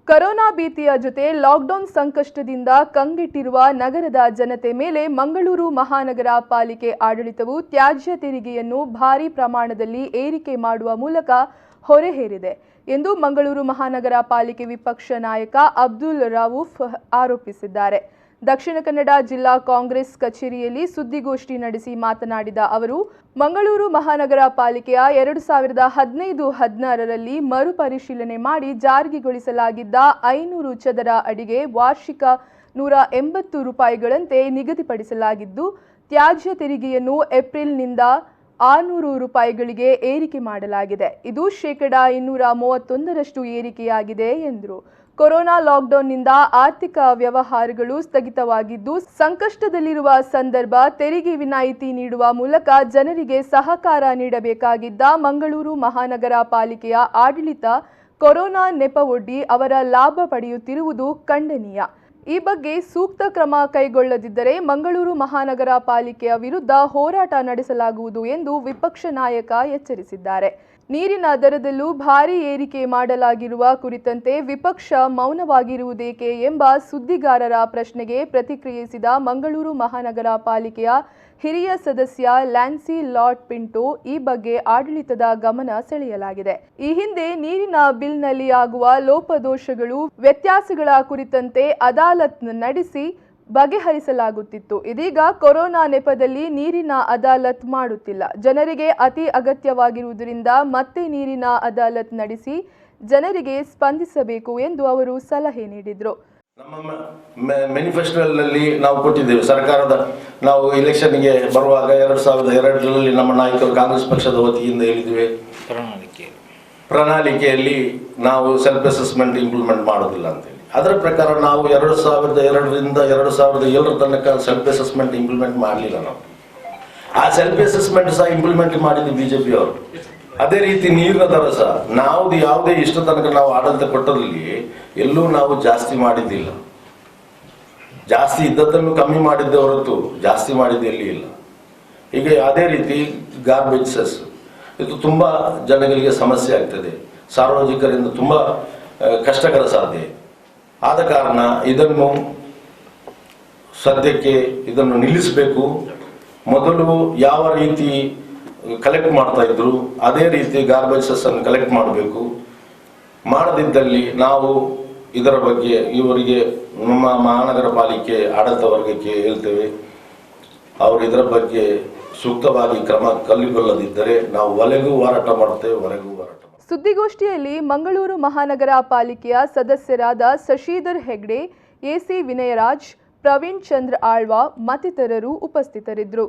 Corona ಭೀತಿಯ ಜೊತೆ lockdown ಸಂಕಷ್ಟದಿಂದ ಕಂಗೆಟ್ಟಿರುವ ನಗರದ ಜನತೆ ಮೇಲೆ ಮಂಗಳೂರು ಮಹಾನಗರ ಪಾಲಿಕೆ ಆಡಳಿತವು ತ್ಯಾಜ್ಯ ತೆರಿಗೆಯನ್ನು ಭಾರೀ ಪ್ರಮಾಣದಲ್ಲಿ ಏರಿಕೆ ಮಾಡುವ ಮೂಲಕ ಹೊರೆ ಹೇರಿದೆ ಎಂದು ಮಂಗಳೂರು ಮಹಾನಗರ ಪಾಲಿಕೆ ವಿಪಕ್ಷ ನಾಯಕ ಅಬ್ದುಲ್ ರವೂಫ್ ಆರೋಪಿಸಿದ್ದಾರೆ. ದಕ್ಷಿಣ ಕನ್ನಡ ಜಿಲ್ಲಾ ಕಾಂಗ್ರೆಸ್ ಕಚೇರಿಯಲ್ಲಿ ಸುದ್ದಿಗೋಷ್ಠಿ ನಡೆಸಿ ಮಾತನಾಡಿದ ಅವರು, ಮಂಗಳೂರು ಮಹಾನಗರ ಪಾಲಿಕೆಯ 2015-16ರಲ್ಲಿ ಮರುಪರಿಶೀಲನೆ ಮಾಡಿ ಜಾರಿಗೊಳಿಸಲಾಗಿದ್ದ 500 ಚದರ ಅಡಿಗೆ ವಾರ್ಷಿಕ 180 ರೂಪಾಯಿಗಳಂತೆ ನಿಗದಿಪಡಿಸಲಾಗಿದ್ದು, ತ್ಯಾಜ್ಯ ತೆರಿಗೆಯನ್ನು ಏಪ್ರಿಲ್ನಿಂದ 600 ರೂಪಾಯಿಗಳಿಗೆ ಏರಿಕೆ ಮಾಡಲಾಗಿದೆ. ಇದು ಶೇಕಡಾ 231ರಷ್ಟು ಏರಿಕೆಯಾಗಿದೆ ಎಂದರು. ಕೊರೋನಾ ಲಾಕ್ಡೌನ್ನಿಂದ ಆರ್ಥಿಕ ವ್ಯವಹಾರಗಳು ಸ್ಥಗಿತವಾಗಿದ್ದು, ಸಂಕಷ್ಟದಲ್ಲಿರುವ ಸಂದರ್ಭ ತೆರಿಗೆ ವಿನಾಯಿತಿ ನೀಡುವ ಮೂಲಕ ಜನರಿಗೆ ಸಹಕಾರ ನೀಡಬೇಕಾಗಿದ್ದ ಮಂಗಳೂರು ಮಹಾನಗರ ಪಾಲಿಕೆಯ ಆಡಳಿತ ಕೊರೋನಾ ನೆಪವೊಡ್ಡಿ ಅವರ ಲಾಭ ಪಡೆಯುತ್ತಿರುವುದು ಖಂಡನೀಯ. ಈ ಬಗ್ಗೆ ಸೂಕ್ತ ಕ್ರಮ ಕೈಗೊಳ್ಳದಿದ್ದರೆ ಮಂಗಳೂರು ಮಹಾನಗರ ಪಾಲಿಕೆಯ ವಿರುದ್ಧ ಹೋರಾಟ ನಡೆಸಲಾಗುವುದು ಎಂದು ವಿಪಕ್ಷ ನಾಯಕ ಎಚ್ಚರಿಸಿದ್ದಾರೆ. ನೀರಿನ ದರದಲ್ಲೂ ಭಾರೀ ಏರಿಕೆ ಮಾಡಲಾಗಿರುವ ಕುರಿತಂತೆ ವಿಪಕ್ಷ ಮೌನವಾಗಿರುವುದೇಕೆ ಎಂಬ ಸುದ್ದಿಗಾರರ ಪ್ರಶ್ನೆಗೆ ಪ್ರತಿಕ್ರಿಯಿಸಿದ ಮಂಗಳೂರು ಮಹಾನಗರ ಪಾಲಿಕೆಯ ಹಿರಿಯ ಸದಸ್ಯ ಲ್ಯಾನ್ಸಿ ಲಾಟ್ ಪಿಂಟೋ, ಈ ಬಗ್ಗೆ ಆಡಳಿತದ ಗಮನ ಸೆಳೆಯಲಾಗಿದೆ. ಈ ಹಿಂದೆ ನೀರಿನ ಬಿಲ್ನಲ್ಲಿ ಆಗುವ ಲೋಪದೋಷಗಳು, ವ್ಯತ್ಯಾಸಗಳ ಕುರಿತಂತೆ ಅದಾಲತ್ ನಡೆಸಿ ಬಗೆಹರಿಸಲಾಗುತ್ತಿತ್ತು. ಇದೀಗ ಕೊರೋನಾ ನೆಪದಲ್ಲಿ ನೀರಿನ ಅದಾಲತ್ ಮಾಡುತ್ತಿಲ್ಲ. ಜನರಿಗೆ ಅತಿ ಅಗತ್ಯವಾಗಿರುವುದರಿಂದ ಮತ್ತೆ ನೀರಿನ ಅದಾಲತ್ ನಡೆಸಿ ಜನರಿಗೆ ಸ್ಪಂದಿಸಬೇಕು ಎಂದು ಅವರು ಸಲಹೆ ನೀಡಿದರು. ನಮ್ಮ ಮ್ಯಾನಿಫೆಸ್ಟೋದಲ್ಲಿ ನಾವು ಕೊಟ್ಟಿದ್ದೇವೆ. ಸರ್ಕಾರದ ನಾವು ಇಲೆಕ್ಷನ್ಗೆ ಬರುವಾಗ 2002ರಲ್ಲಿ ನಮ್ಮ ನಾಯಕರು ಕಾಂಗ್ರೆಸ್ ಪಕ್ಷದ ವತಿಯಿಂದ ಹೇಳಿದ್ದೇವೆ, ಪ್ರಣಾಳಿಕೆಯಲ್ಲಿ ನಾವು ಸೆಲ್ಫ್ ಅಸೆಸ್ಮೆಂಟ್ ಇಂಪ್ಲಿಮೆಂಟ್ ಮಾಡೋದಿಲ್ಲ ಅಂತೇಳಿ. ಅದರ ಪ್ರಕಾರ ನಾವು 2002ರಿಂದ 2007 ತನಕ ಸೆಲ್ಫ್ ಅಸೆಸ್ಮೆಂಟ್ ಇಂಪ್ಲಿಮೆಂಟ್ ಮಾಡಲಿಲ್ಲ. ನಾವು ಆ ಸೆಲ್ಫ್ ಅಸೆಸ್ಮೆಂಟ್ ಸಹ ಇಂಪ್ಲಿಮೆಂಟ್ ಮಾಡಿದ್ದು ಬಿಜೆಪಿ ಅವರು. ಅದೇ ರೀತಿ ನೀರಿನ ದರ ಸಹ ನಾವು ಯಾವುದೇ ಇಷ್ಟ ತನಕ ನಾವು ಆಡಳಿತ ಕೊಟ್ಟದಲ್ಲಿ ಎಲ್ಲೂ ನಾವು ಜಾಸ್ತಿ ಮಾಡಿದ್ದಿಲ್ಲ. ಜಾಸ್ತಿ ಇದ್ದದ್ದನ್ನು ಕಮ್ಮಿ ಮಾಡಿದ್ದೇ ಹೊರತು ಜಾಸ್ತಿ ಮಾಡಿದ್ದು ಎಲ್ಲಿ ಇಲ್ಲ. ಈಗ ಅದೇ ರೀತಿ ಗಾರ್ಬೇಜಸ್ ಇದು ತುಂಬ ಜನಗಳಿಗೆ ಸಮಸ್ಯೆ ಆಗ್ತದೆ, ಸಾರ್ವಜನಿಕರಿಂದ ತುಂಬ ಕಷ್ಟಕರ ಸಾಧ್ಯ. ಆದ ಕಾರಣ ಇದನ್ನು ಸದ್ಯಕ್ಕೆ ಇದನ್ನು ನಿಲ್ಲಿಸಬೇಕು. ಮೊದಲು ಯಾವ ರೀತಿ ಕಲೆಕ್ಟ್ ಮಾಡ್ತಾ ಇದ್ರು ಅದೇ ರೀತಿ ಗಾರ್ಬೇಜಸ್ ಅನ್ನು ಕಲೆಕ್ಟ್ ಮಾಡಬೇಕು. ಮಾಡದಿದ್ದಲ್ಲಿ ನಾವು ಇದರ ಬಗ್ಗೆ ಇವರಿಗೆ ನಮ್ಮ ಮಹಾನಗರ ಪಾಲಿಕೆ ಆಡಳಿತ ವರ್ಗಕ್ಕೆ ಹೇಳ್ತೇವೆ. ಅವರು ಇದರ ಬಗ್ಗೆ ಸೂಕ್ತವಾಗಿ ಕ್ರಮ ಕೈಗೊಳ್ಳದಿದ್ದರೆ ನಾವು ಒಲೆಗೂ ಹೋರಾಟ ಮಾಡ್ತೇವೆ, ಹೊರಗೂ ಹೋರಾಟ. ಸುದ್ದಿಗೋಷ್ಠಿಯಲ್ಲಿ ಮಂಗಳೂರು ಮಹಾನಗರ ಪಾಲಿಕೆಯ ಸದಸ್ಯರಾದ ಶಶಿಧರ್ ಹೆಗ್ಡೆ, ಎಸಿ ವಿನಯರಾಜ್, ಪ್ರವೀಣ್ ಚಂದ್ರ ಆಳ್ವ ಮತ್ತಿತರರು ಉಪಸ್ಥಿತರಿದ್ದರು.